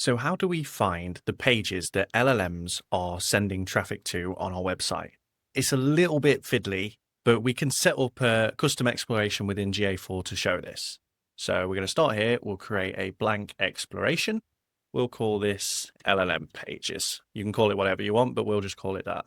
So how do we find the pages that LLMs are sending traffic to on our website? It's a little bit fiddly, but we can set up a custom exploration within GA4 to show this. So we're going to start here. We'll create a blank exploration. We'll call this LLM pages. You can call it whatever you want, but we'll just call it that.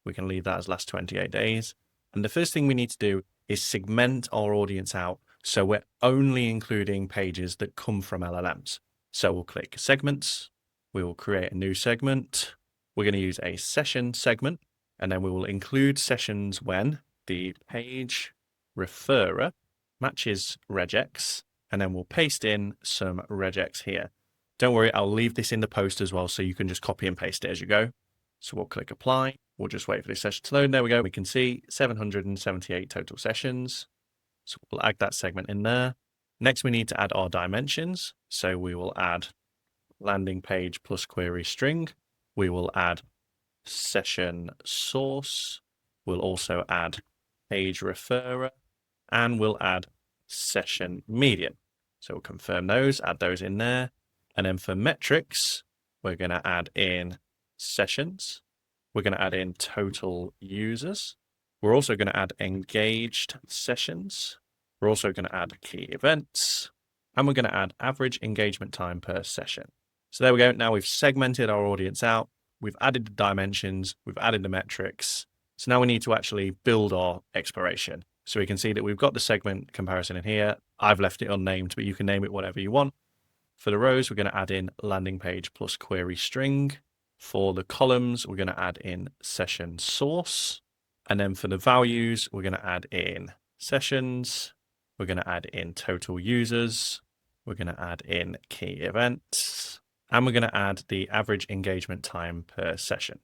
We can leave that as last 28 days. And the first thing we need to do is segment our audience out. So we're only including pages that come from LLMs. So we'll click segments. We will create a new segment. We're going to use a session segment, and then we will include sessions when the page referrer matches regex, and then we'll paste in some regex here. Don't worry, I'll leave this in the post as well, so you can just copy and paste it as you go. So we'll click apply. We'll just wait for this session to load. There we go. We can see 778 total sessions. So we'll add that segment in there. Next, we need to add our dimensions. So we will add landing page plus query string. We will add session source. We'll also add page referrer, and we'll add session median. So we'll confirm those, add those in there. And then for metrics, we're going to add in sessions. We're going to add in total users. We're also going to add engaged sessions. We're also going to add key events, and we're going to add average engagement time per session. So there we go. Now we've segmented our audience out. We've added the dimensions. We've added the metrics. So now we need to actually build our exploration. So we can see that we've got the segment comparison in here. I've left it unnamed, but you can name it whatever you want. For the rows, we're going to add in landing page plus query string. For the columns, we're going to add in session source. And then for the values, we're going to add in sessions. We're going to add in total users. We're going to add in key events. And we're going to add the average engagement time per session.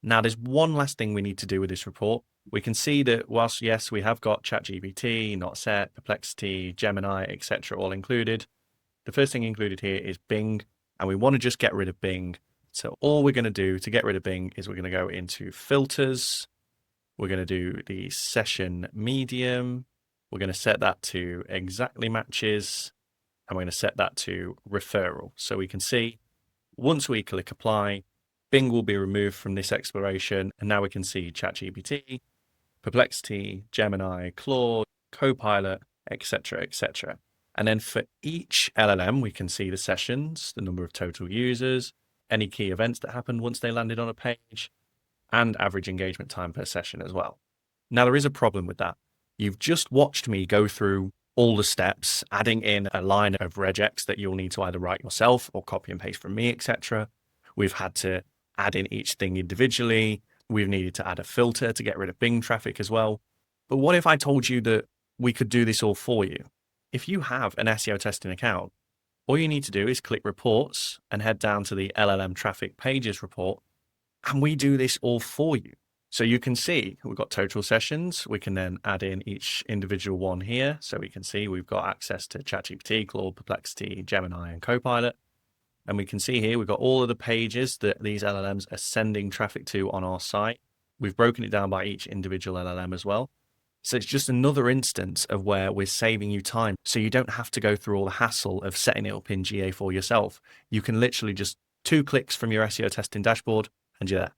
Now, there's one last thing we need to do with this report. We can see that whilst, yes, we have got ChatGPT, Not Set, Perplexity, Gemini, etc., all included, the first thing included here is Bing, and we want to just get rid of Bing. So all we're going to do to get rid of Bing is we're going to go into filters. We're going to do the session medium. We're going to set that to exactly matches, and we're going to set that to referral. So we can see once we click apply, Bing will be removed from this exploration, and now we can see ChatGPT, Perplexity, Gemini, Claude, Copilot, etc., etc. And then for each LLM, we can see the sessions, the number of total users, any key events that happened once they landed on a page, and average engagement time per session as well. Now, there is a problem with that. You've just watched me go through all the steps, adding in a line of regex that you'll need to either write yourself or copy and paste from me, etc. We've had to add in each thing individually. We've needed to add a filter to get rid of Bing traffic as well. But what if I told you that we could do this all for you? If you have an SEOTesting account, all you need to do is click reports and head down to the LLM traffic pages report, and we do this all for you. So you can see we've got total sessions. We can then add in each individual one here. So we can see we've got access to ChatGPT, Claude, Perplexity, Gemini, and Copilot. And we can see here we've got all of the pages that these LLMs are sending traffic to on our site. We've broken it down by each individual LLM as well. So it's just another instance of where we're saving you time. So you don't have to go through all the hassle of setting it up in GA4 yourself. You can literally just 2 clicks from your SEO testing dashboard and you're there.